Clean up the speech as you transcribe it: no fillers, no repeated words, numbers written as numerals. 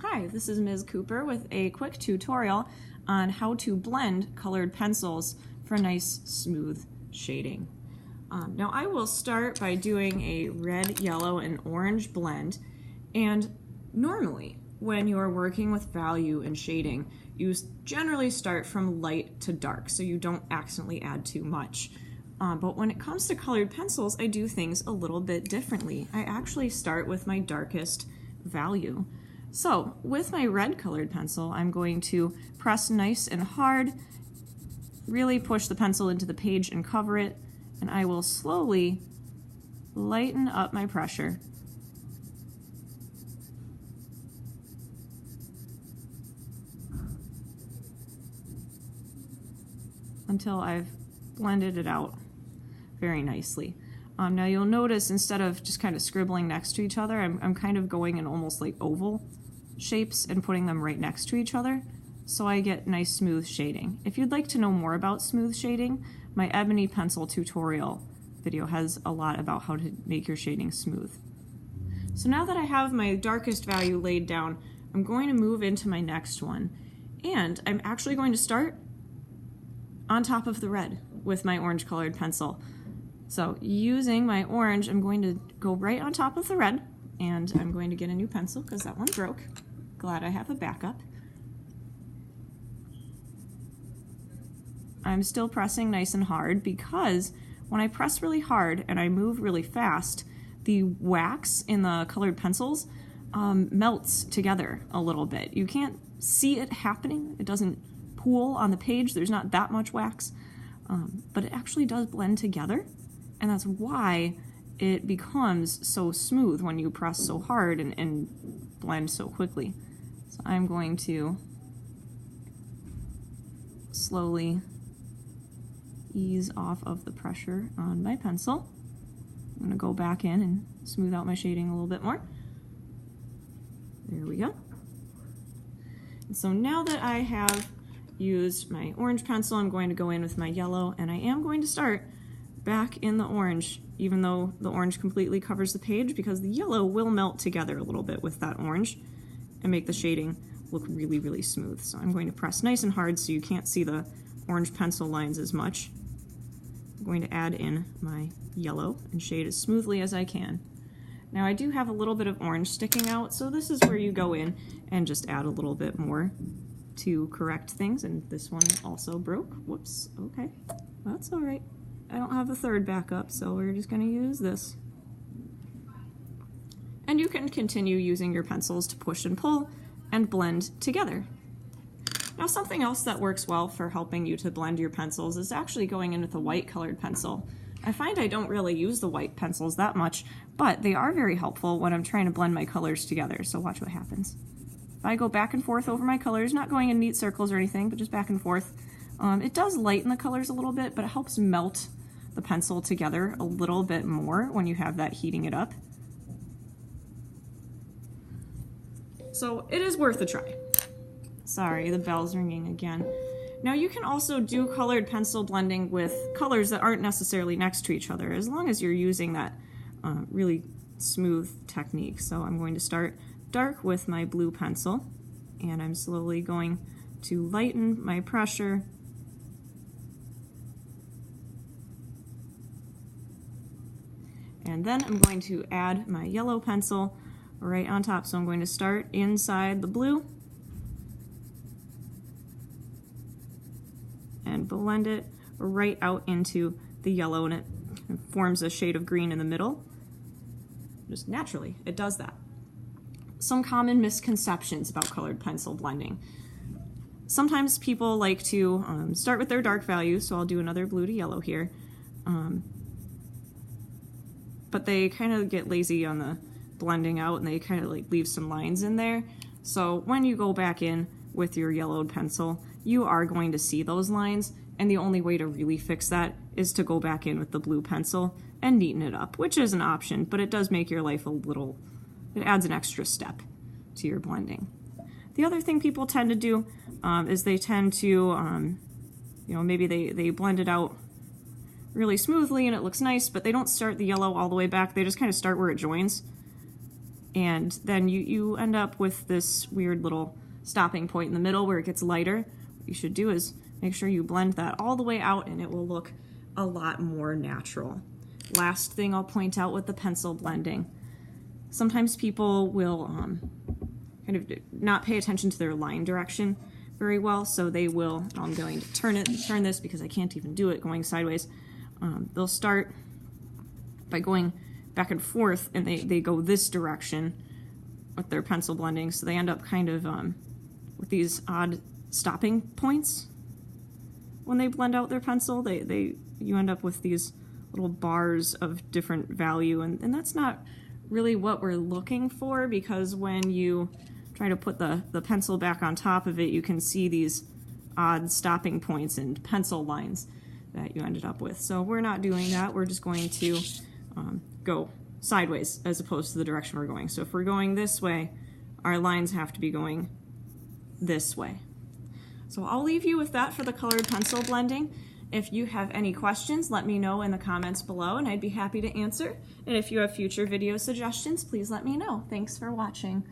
Hi, this is Ms. Cooper with a quick tutorial on how to blend colored pencils for nice smooth shading. Now I will start by doing a red, yellow, and orange blend, and normally when you are working with value and shading, you generally start from light to dark so you don't accidentally add too much. But when it comes to colored pencils, I do things a little bit differently. I actually start with my darkest value. So with my red colored pencil, I'm going to press nice and hard, really push the pencil into the page and cover it, and I will slowly lighten up my pressure until I've blended it out very nicely. Now you'll notice instead of just kind of scribbling next to each other, I'm kind of going in almost like oval shapes and putting them right next to each other, so I get nice smooth shading. If you'd like to know more about smooth shading, my ebony pencil tutorial video has a lot about how to make your shading smooth. So now that I have my darkest value laid down, I'm going to move into my next one, and I'm actually going to start on top of the red with my orange colored pencil. So using my orange, I'm going to go right on top of the red, and I'm going to get a new pencil because that one broke. Glad I have a backup. I'm still pressing nice and hard because when I press really hard and I move really fast, the wax in the colored pencils melts together a little bit. You can't see it happening. It doesn't pool on the page. There's not that much wax, but it actually does blend together, and that's why it becomes so smooth when you press so hard and blend so quickly. So I'm going to slowly ease off of the pressure on my pencil. I'm going to go back in and smooth out my shading a little bit more. There we go. And so now that I have used my orange pencil, I'm going to go in with my yellow, and I am going to start back in the orange, even though the orange completely covers the page, because the yellow will melt together a little bit with that orange and make the shading look really, really smooth. So I'm going to press nice and hard so you can't see the orange pencil lines as much. I'm going to add in my yellow and shade as smoothly as I can. Now I do have a little bit of orange sticking out, so this is where you go in and just add a little bit more to correct things, and this one also broke. Whoops, okay, that's all right. I don't have a third backup, so we're just going to use this. And you can continue using your pencils to push and pull and blend together. Now something else that works well for helping you to blend your pencils is actually going in with a white colored pencil. I find I don't really use the white pencils that much, but they are very helpful when I'm trying to blend my colors together, so watch what happens. If I go back and forth over my colors, not going in neat circles or anything, but just back and forth, it does lighten the colors a little bit, but it helps melt the pencil together a little bit more when you have that heating it up. So it is worth a try. Sorry, the bell's ringing again. Now you can also do colored pencil blending with colors that aren't necessarily next to each other, as long as you're using that really smooth technique. So I'm going to start dark with my blue pencil, and I'm slowly going to lighten my pressure and then I'm going to add my yellow pencil right on top. So I'm going to start inside the blue and blend it right out into the yellow, and it forms a shade of green in the middle. Just naturally, it does that. Some common misconceptions about colored pencil blending. Sometimes people like to start with their dark value, so I'll do another blue to yellow here. But they kind of get lazy on the blending out, and they kind of like leave some lines in there. So when you go back in with your yellowed pencil, you are going to see those lines, and the only way to really fix that is to go back in with the blue pencil and neaten it up, which is an option, but it does make your life a little, it adds an extra step to your blending. The other thing people tend to do is they tend to, you know, maybe they blend it out really smoothly and it looks nice, but they don't start the yellow all the way back. They just kind of start where it joins. And then you end up with this weird little stopping point in the middle where it gets lighter. What you should do is make sure you blend that all the way out, and it will look a lot more natural. Last thing I'll point out with the pencil blending, sometimes people will kind of not pay attention to their line direction very well, so they will, I'm going to turn this because I can't even do it going sideways. They'll start by going back and forth, and they go this direction with their pencil blending, so they end up kind of with these odd stopping points when they blend out their pencil. You end up with these little bars of different value, and that's not really what we're looking for, because when you try to put the pencil back on top of it, you can see these odd stopping points and pencil lines that you ended up with. So we're not doing that. We're just going to go sideways as opposed to the direction we're going. So if we're going this way, our lines have to be going this way. So I'll leave you with that for the colored pencil blending. If you have any questions, let me know in the comments below, and I'd be happy to answer. And if you have future video suggestions, please let me know. Thanks for watching.